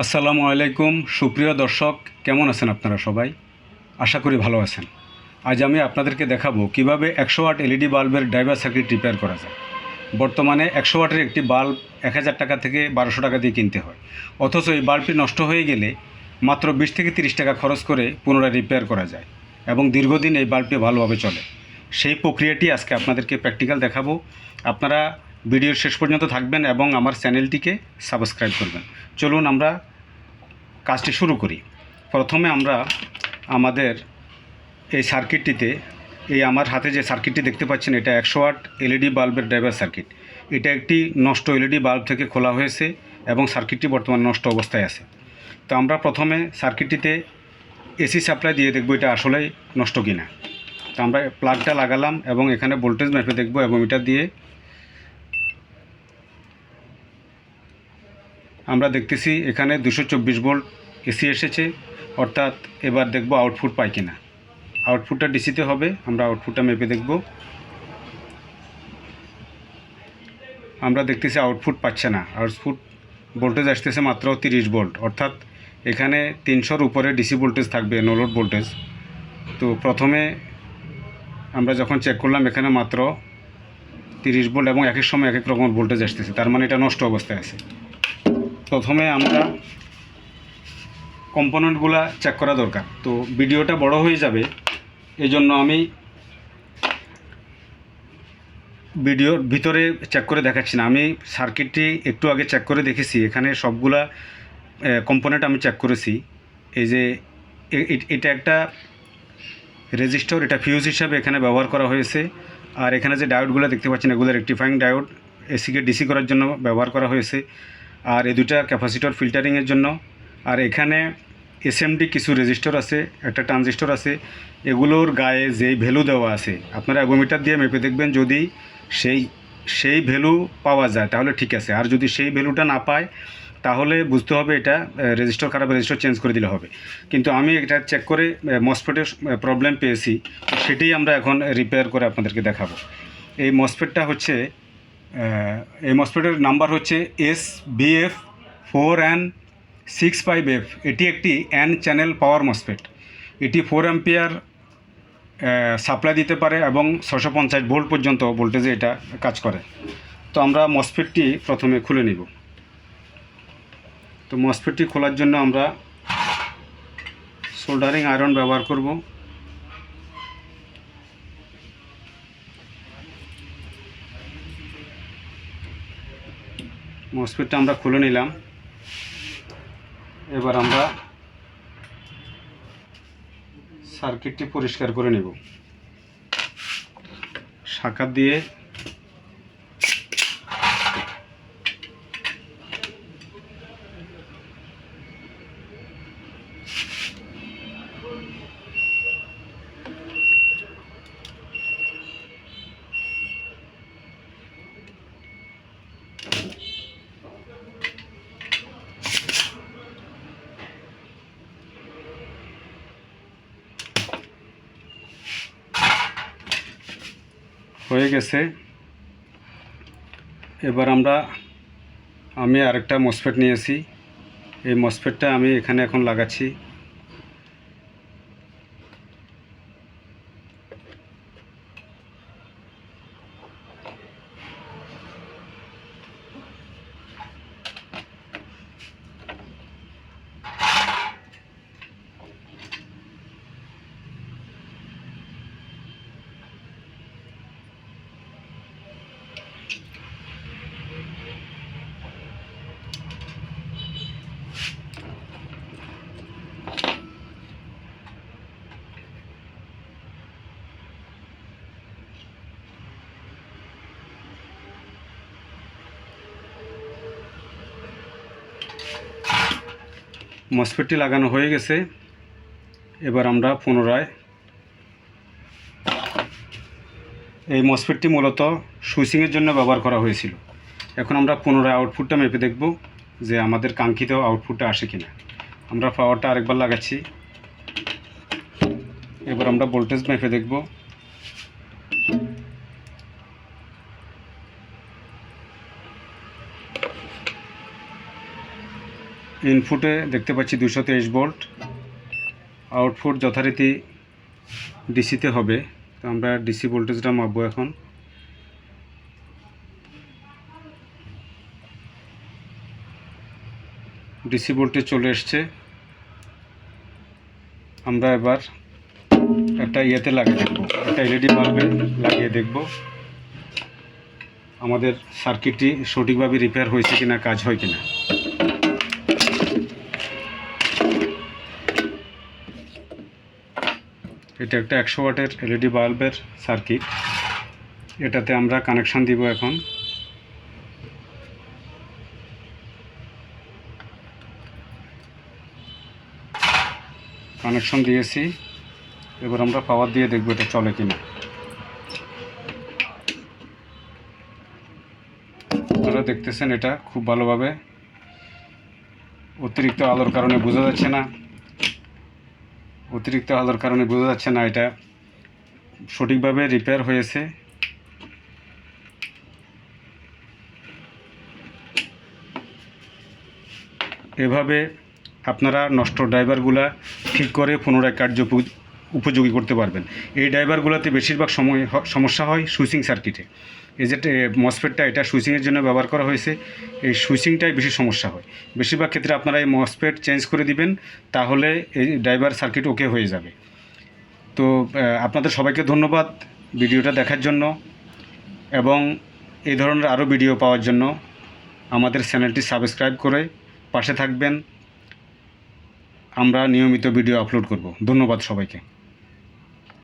আসসালামু আলাইকুম সুপ্রিয় দর্শক, কেমন আছেন আপনারা সবাই? আশা করি ভালো আছেন। আজ আমি আপনাদেরকে দেখাবো কিভাবে 100 ওয়াট এলইডি বাল্বের ড্রাইভার সার্কিট রিপেয়ার করা যায়। বর্তমানে 100 ওয়াটের একটি বাল্ব 1000 টাকা থেকে 1200 টাকা দিয়ে কিনতে হয়, অথচ এই বাল্বটি নষ্ট হয়ে গেলে মাত্র 20 থেকে 30 টাকা খরচ করে পুনরায় রিপেয়ার করা যায় এবং দীর্ঘদিন এই বাল্বটি ভালোভাবে চলে। সেই প্রক্রিয়াটি আজকে আপনাদেরকে প্র্যাকটিক্যাল দেখাবো। আপনারা ভিডিওর শেষ পর্যন্ত থাকবেন এবং আমার চ্যানেলটিকে সাবস্ক্রাইব করবেন। চলুন আমরা কাজটি শুরু করি। প্রথমে আমরা আমাদের এই সার্কিটটিতে, এই আমার হাতে যে সার্কিটটি দেখতে পাচ্ছেন, এটা 100 ওয়াট এলইডি বাল্বের ড্রাইভার সার্কিট। এটা একটি নষ্ট এলইডি বাল্ব থেকে খোলা হয়েছে এবং সার্কিটটি বর্তমানে নষ্ট অবস্থায় আছে। তো আমরা প্রথমে সার্কিটটিতে এসি সাপ্লাই দিয়ে দেখব এটা আসলেই নষ্ট কিনা। তো আমরা প্লাগটা লাগালাম এবং এখানে ভোল্টেজ মেপে দেখব এবং এটা দিয়ে আমরা দেখতেছি এখানে 224 ভোল্ট এসি এসেছে, অর্থাৎ এবার দেখব আউটপুট পাই কিনা। আউটপুটটা ডিসিতে হবে, আমরা আউটপুটটা মেপে দেখব। আমরা দেখতেছি আউটপুট পাচ্ছে না, আউটপুট ভোল্টেজ আসতেছে মাত্র 30 ভোল্ট, অর্থাৎ এখানে 300-র উপরে ডিসি ভোল্টেজ থাকবে, নো লোড ভোল্টেজ। তো প্রথমে আমরা যখন চেক করলাম এখানে মাত্র 30 ভোল্ট এবং এক এক সময় এক এক রকম ভোল্টেজ আসতেছে, তার মানে এটা নষ্ট অবস্থায় আছে। প্রথমে আমরা কম্পোনেন্টগুলো চেক করা দরকার। তো ভিডিওটা বড় হয়ে যাবে, এই জন্য আমি ভিডিওর ভিতরে চেক করে দেখাচ্ছি না। আমি সার্কিটটি একটু আগে চেক করে দেখেছি, এখানে সবগুলা কম্পোনেন্ট আমি চেক করেছি। এই যে এটা একটা রেজিস্টর, এটা ফিউজ হিসাবে এখানে ব্যবহার করা হয়েছে। আর এখানে যে ডায়োডগুলো দেখতে পাচ্ছেন, এগুলো রেকটিফাইং ডায়োড, এসিকে ডিসি করার জন্য ব্যবহার করা হয়েছে। আর এই দুটা ক্যাপাসিটর ফিল্টারিংয়ের জন্য। আর এখানে এসএমডি কিছু রেজিস্টর আছে, একটা ট্রানজিস্টর আছে। এগুলোর গায়ে যেই ভ্যালু দেওয়া আছে, আপনারা অ্যাগোমিটার দিয়ে মেপে দেখবেন। যদি সেই ভ্যালু পাওয়া যায় তাহলে ঠিক আছে, আর যদি সেই ভ্যালুটা না পায় তাহলে বুঝতে হবে এটা রেজিস্টার খারাপ, রেজিস্টার চেঞ্জ করে দিলে হবে। কিন্তু আমি এটা চেক করে মসফেটের প্রবলেম পেয়েছি, সেটাই আমরা এখন রিপেয়ার করে আপনাদেরকে দেখাবো। এই মসফেটটা হচ্ছে, এই মসফেটের নাম্বার হচ্ছে SBF4N65F। এটি একটি N চ্যানেল পাওয়ার মসফেট। এটি 4 অ্যাম্পিয়ার সাপ্লাই দিতে পারে এবং 650 ভোল্ট পর্যন্ত ভোল্টেজে এটা কাজ করে। তো আমরা মসফেটটি প্রথমে খুলে নিব। তো মসফেটটি খোলার জন্য আমরা সোল্ডারিং আয়রন ব্যবহার করব। মসফেটটা আমরা খুলে নিলাম। এবার আমরা সার্কিটটি পরিষ্কার করে নেব শাখা দিয়ে। হয়ে গেছে। এবার আমি আরেকটা মসফেট নিয়েছি, এই মসফেটটা আমি এখানে এখন লাগাচ্ছি। মসফেটটি লাগানো হয়ে গেছে। এবার আমরা পুনরায়, এই মসফেটটি মূলত সুইচিংয়ের জন্য ব্যবহার করা হয়েছিল। এখন আমরা পুনরায় আউটপুটটা মেপে দেখব যে আমাদের কাঙ্ক্ষিত আউটপুটটা আসে কিনা। আমরা পাওয়ারটা আরেকবার লাগাচ্ছি। এবার আমরা ভোল্টেজ মেপে দেখব। ইনপুটে দেখতে পাচ্ছি 223 ভোল্ট, আউটপুট যথারীতি ডিসিতে হবে। তো আমরা ডিসি ভোল্টেজটা মাপবো এখন। ডিসি ভোল্টেজ চলে এসছে। আমরা এবার একটা ইয়েতে লাগিয়ে দেখব, একটা এলইডি বাল্বে লাগিয়ে দেখব আমাদের সার্কিটটি সঠিকভাবে রিপেয়ার হয়েছে কিনা, কাজ হয় কিনা। এটা একটা 100 ওয়াটের এলইডি বাল্বের সার্কিট। এটাতে আমরা কানেকশান দিব এখন। কানেকশন দিয়েছি, এবার আমরা পাওয়ার দিয়ে দেখব এটা চলে কিনা। আপনারা দেখতেছেন এটা খুব ভালোভাবে, অতিরিক্ত আলোর কারণে বোঝা যাচ্ছে না, এটা সঠিকভাবে রিপেয়ার হয়েছে। এভাবে আপনারা নষ্ট ড্রাইভারগুলা ঠিক করে পুনরায় উপযোগী করতে পারবেন। এই ড্রাইভারগুলোতে বেশিরভাগ সমস্যা হয় সুইচিং সার্কিটে। এই যে মসফেটটা, এটা সুইচিংয়ের জন্য ব্যবহার করা হয়েছে, এই সুইচিংটাই বেশি সমস্যা হয়। বেশিরভাগ ক্ষেত্রে আপনারা এই মসফেট চেঞ্জ করে দিবেন, তাহলে এই ড্রাইভার সার্কিট ওকে হয়ে যাবে। তো আপনাদের সবাইকে ধন্যবাদ ভিডিওটা দেখার জন্য, এবং এই ধরনের আরও ভিডিও পাওয়ার জন্য আমাদের চ্যানেলটি সাবস্ক্রাইব করে পাশে থাকবেন। আমরা নিয়মিত ভিডিও আপলোড করব। ধন্যবাদ সবাইকে।